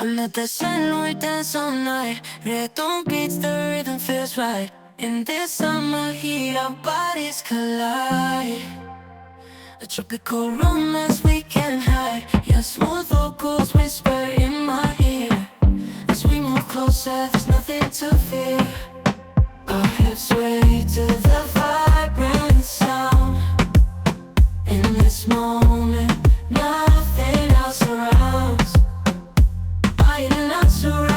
Under the sun we dance all night. Rhythm beats, the rhythm feels right. In this summer heat our bodies collide. A tropical romance we can't hide. Your smooth vocals whisper in my ear. As we move closer, there's nothing to fear. Our hips sway to the vibrant sound. In this moment, nothing else surrounds. I and not surround.